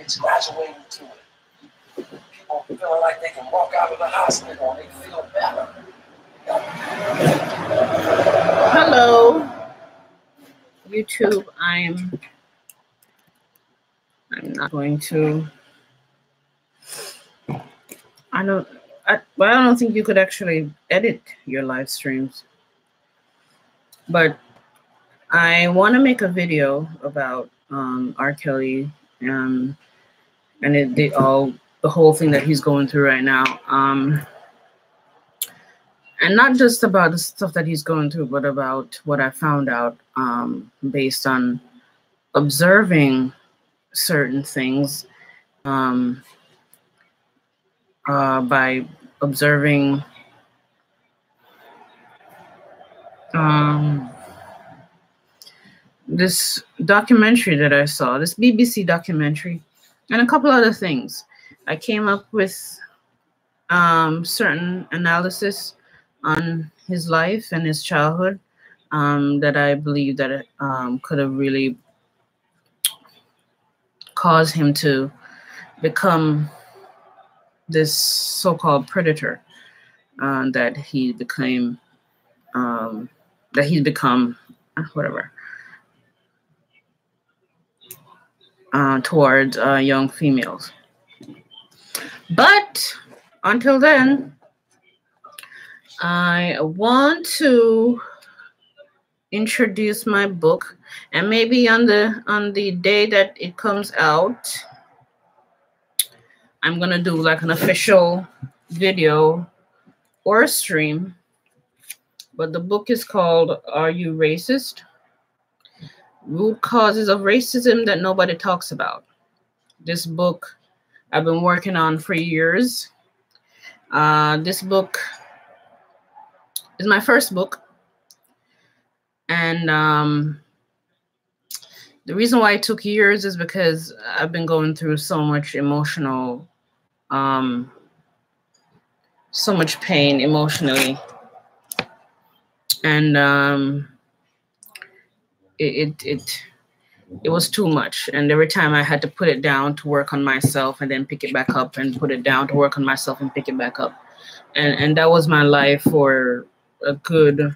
kids graduating to it. People feeling like they can walk out of the hospital and they feel better. Hello, YouTube. I'm not going to. I don't think you could actually edit your live streams, but I want to make a video about R. Kelly and the whole thing that he's going through right now. And not just about the stuff that he's going through, but about what I found out based on observing certain things, by observing this documentary that I saw, this BBC documentary, and a couple other things. I came up with certain analysis on his life and his childhood that I believe that could have really caused him to become this so-called predator that he's become, whatever, towards young females. But until then, I want to introduce my book, and maybe on the day that it comes out, I'm gonna do like an official video or a stream. But the book is called "Are You Racist? Root Causes of Racism That Nobody Talks About." This book I've been working on for years. This book is my first book, and the reason why it took years is because I've been going through so much emotional, so much pain emotionally, and it was too much. And every time I had to put it down to work on myself and then pick it back up and put it down to work on myself and pick it back up. And that was my life for a good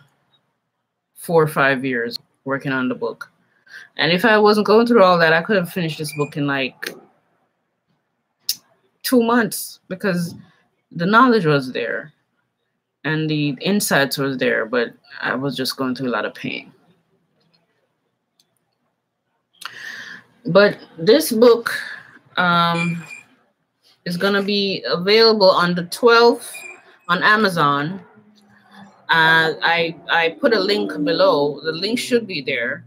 4 or 5 years working on the book. And if I wasn't going through all that, I could have finished this book in like 2 months, because the knowledge was there and the insights was there, but I was just going through a lot of pain. But this book is going to be available on the 12th on Amazon. I put a link below. The link should be there.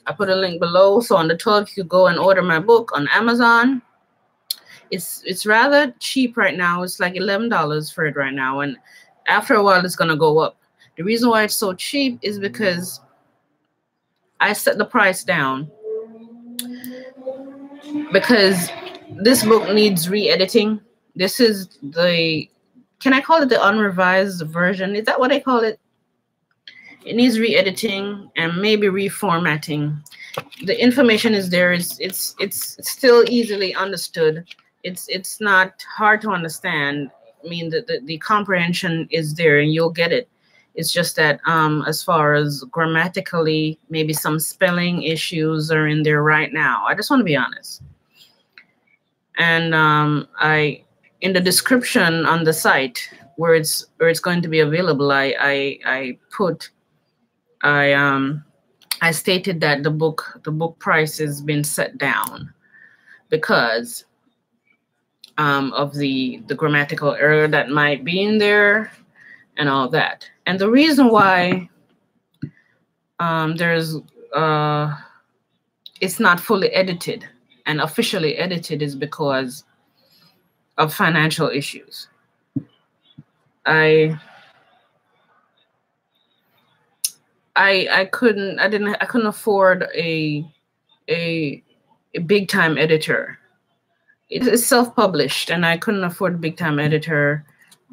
I put a link below. So on the 12th, you go and order my book on Amazon. It's rather cheap right now. It's like $11 for it right now. And after a while, it's going to go up. The reason why it's so cheap is because I set the price down, because this book needs re-editing. This is can I call it the unrevised version? Is that what I call it? It needs re-editing and maybe reformatting. The information is there. It's still easily understood. It's not hard to understand. I mean, the comprehension is there and you'll get it. It's just that as far as grammatically, maybe some spelling issues are in there right now. I just want to be honest. And in the description on the site where it's going to be available, I stated that the book price has been set down because of the grammatical error that might be in there and all that. And the reason why it's not fully edited and officially edited is because of financial issues. I couldn't afford a big time editor. It's self-published, and I couldn't afford a big time editor.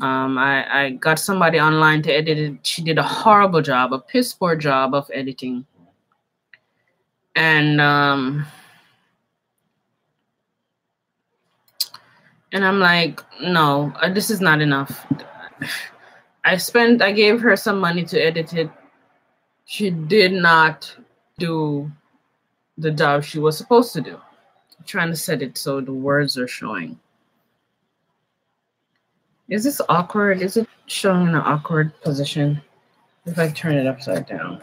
I got somebody online to edit it. She did a horrible job, a piss poor job of editing. And And I'm like, no, this is not enough. I gave her some money to edit it. She did not do the job she was supposed to do. I'm trying to set it so the words are showing. Is this awkward? Is it showing in an awkward position? If I turn it upside down.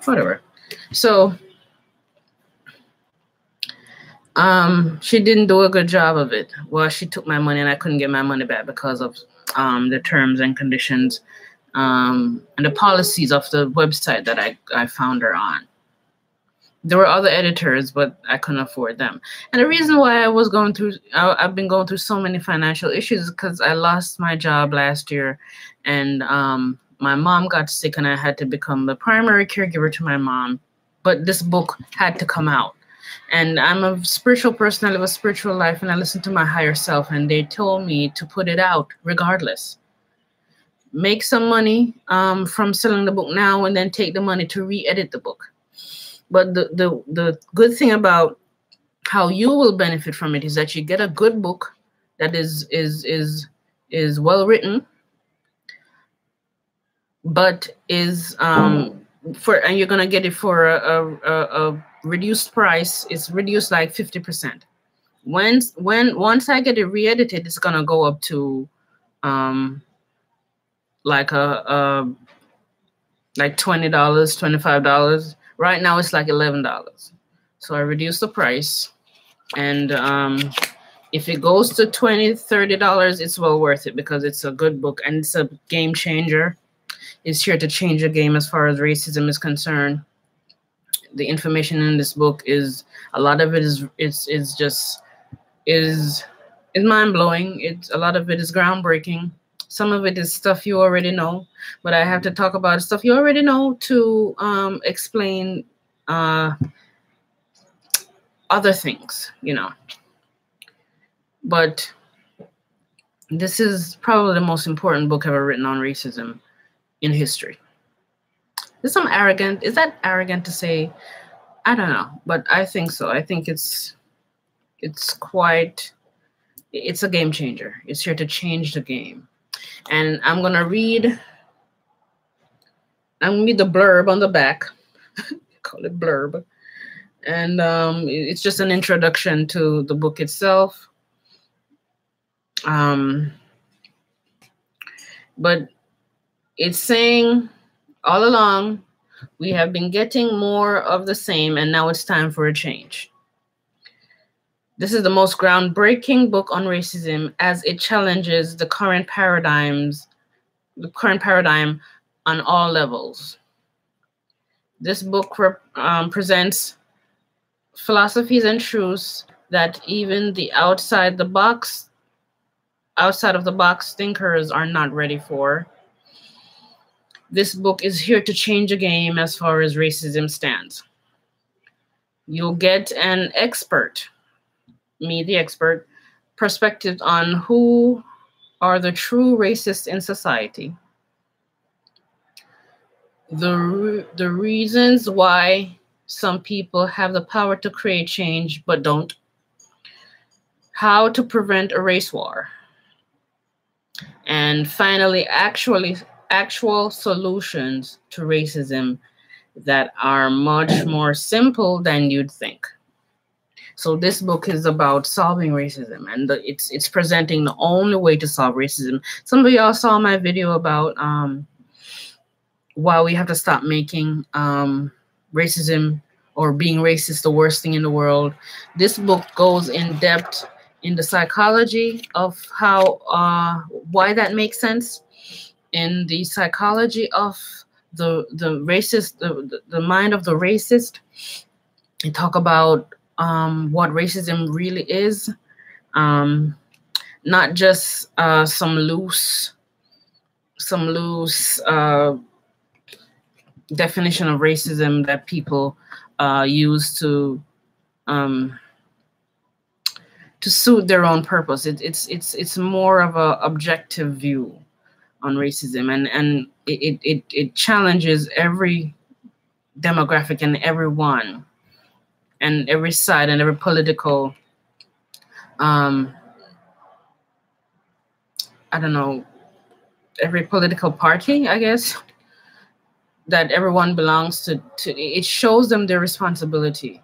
Whatever. So, she didn't do a good job of it. Well, she took my money and I couldn't get my money back because of the terms and conditions and the policies of the website that I found her on. There were other editors, but I couldn't afford them. And the reason why I've been going through so many financial issues is because I lost my job last year, and my mom got sick, and I had to become the primary caregiver to my mom. But this book had to come out. And I'm a spiritual person. I live a spiritual life, and I listen to my higher self, and they told me to put it out regardless. Make some money from selling the book now, and then take the money to re-edit the book. But the good thing about how you will benefit from it is that you get a good book that is well written, but is and you're gonna get it for a reduced price. It's reduced like 50%. Once I get it re-edited, it's gonna go up to like $20, $25. Right now it's like $11. So I reduced the price, and if it goes to $20, $30, it's well worth it because it's a good book and it's a game changer. It's here to change the game as far as racism is concerned. The information in this book is a lot of it is mind blowing. A lot of it is groundbreaking. Some of it is stuff you already know, but I have to talk about stuff you already know to explain other things, you know. But this is probably the most important book ever written on racism in history. Is that arrogant to say? I don't know, but I think so. I think it's a game changer. It's here to change the game. And I'm gonna read the blurb on the back. Call it blurb. And it's just an introduction to the book itself. But it's saying all along, we have been getting more of the same, and now it's time for a change. This is the most groundbreaking book on racism as it challenges the current paradigm on all levels. This book presents philosophies and truths that even the outside of the box thinkers are not ready for. This book is here to change the game as far as racism stands. You'll get an expert, me the expert, perspective on who are the true racists in society. The reasons why some people have the power to create change but don't. How to prevent a race war. And finally, actual solutions to racism that are much more simple than you'd think. So this book is about solving racism, and it's presenting the only way to solve racism. Some of y'all saw my video about why we have to stop making racism or being racist the worst thing in the world. This book goes in depth in the psychology of how why that makes sense, in the psychology of the racist, the mind of the racist. You talk about what racism really is, not just some loose definition of racism that people use to suit their own purpose. It's more of a objective view on racism, and it challenges every demographic and everyone and every side and every political I don't know, every political party, I guess, that everyone belongs to it shows them their responsibility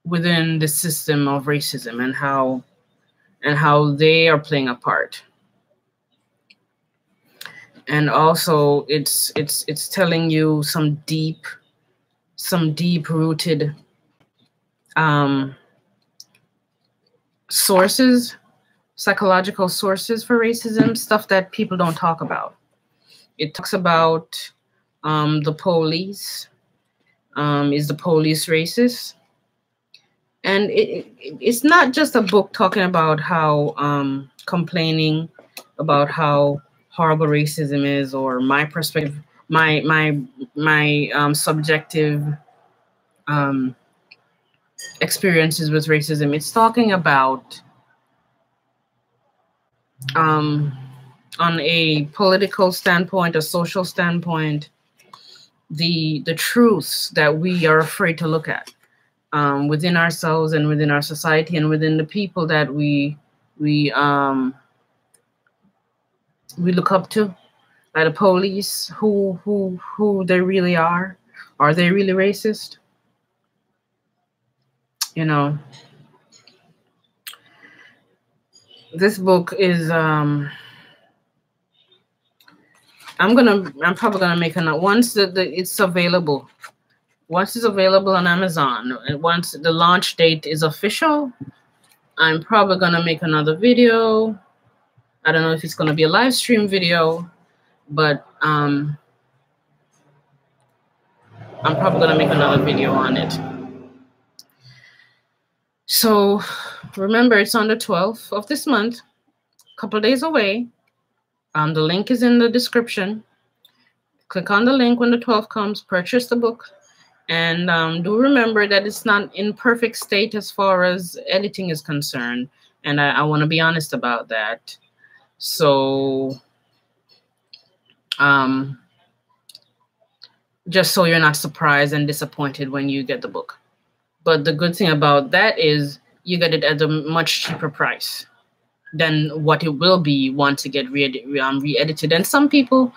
within the system of racism, and how they are playing a part. And also it's telling you some deep rooted sources, psychological sources for racism, stuff that people don't talk about. It talks about the police. Is the police racist? And it's not just a book talking about how complaining about how horrible racism is, or my perspective, my subjective experiences with racism. It's talking about on a political standpoint, a social standpoint, the truths that we are afraid to look at within ourselves and within our society and within the people that we look up to, like the police, who they really are. Are they really racist? You know, this book is I'm probably gonna make another once it's available. Once it's available on Amazon, and once the launch date is official, I'm probably gonna make another video. I don't know if it's gonna be a live stream video, but I'm probably gonna make another video on it. So remember, it's on the 12th of this month, a couple of days away. The link is in the description. Click on the link when the 12th comes, purchase the book. And do remember that it's not in perfect state as far as editing is concerned. And I want to be honest about that. So just so you're not surprised and disappointed when you get the book. But the good thing about that is you get it at a much cheaper price than what it will be once it get re-edited. And some people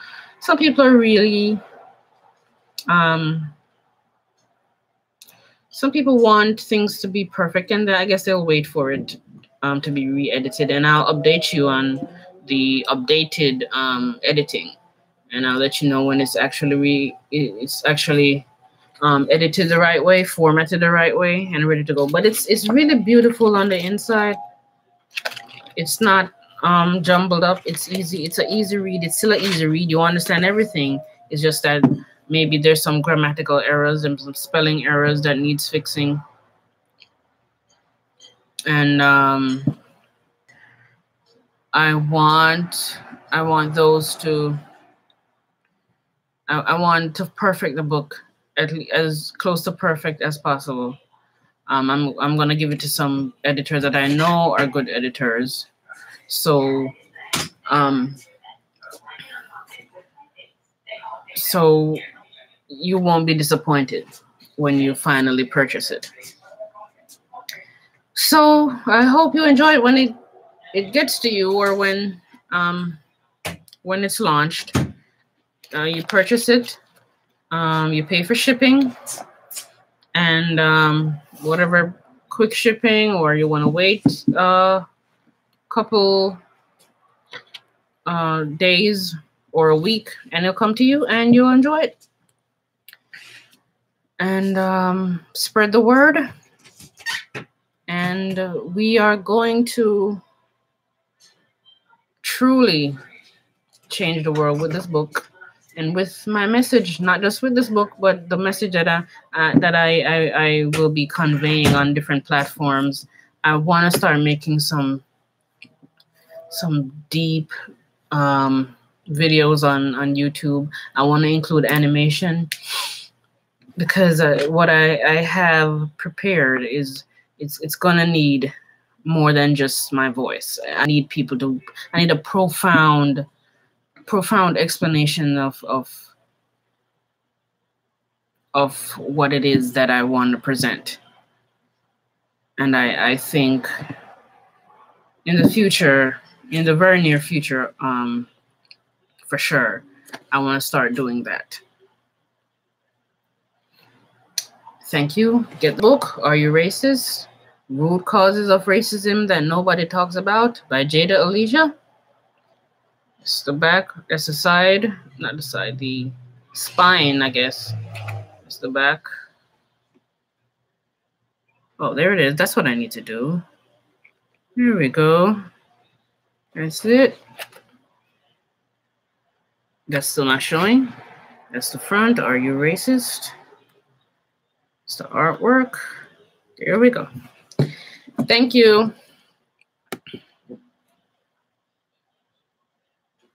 are really some people want things to be perfect, and I guess they'll wait for it to be re-edited. And I'll update you on the updated editing, and I'll let you know when it's actually edited the right way, formatted the right way, and ready to go. But it's really beautiful on the inside. It's not jumbled up. It's easy. It's an easy read. It's still an easy read. You understand everything. It's just that maybe there's some grammatical errors and some spelling errors that needs fixing. And I want those to. I want to perfect the book as close to perfect as possible. I'm gonna give it to some editors that I know are good editors, so you won't be disappointed when you finally purchase it. So I hope you enjoy it when it gets to you, or when it's launched. You purchase it, you pay for shipping, and whatever quick shipping, or you want to wait a couple days or a week, and it'll come to you and you'll enjoy it. And spread the word. And we are going to truly change the world with this book. And with my message, not just with this book, but the message that I will be conveying on different platforms. I want to start making some deep videos on YouTube. I want to include animation, because what I have prepared is it's gonna need more than just my voice. I need a profound explanation of what it is that I want to present. And I think in the future, in the very near future, for sure, I want to start doing that. Thank you. Get the book, Are You Racist? Root Causes of Racism That Nobody Talks About by Jada Alicia. It's the back, it's the side, not the side, the spine, I guess. It's the back. Oh, there it is. That's what I need to do. Here we go. That's it. That's still not showing. That's the front. Are You Racist? It's the artwork. There we go. Thank you.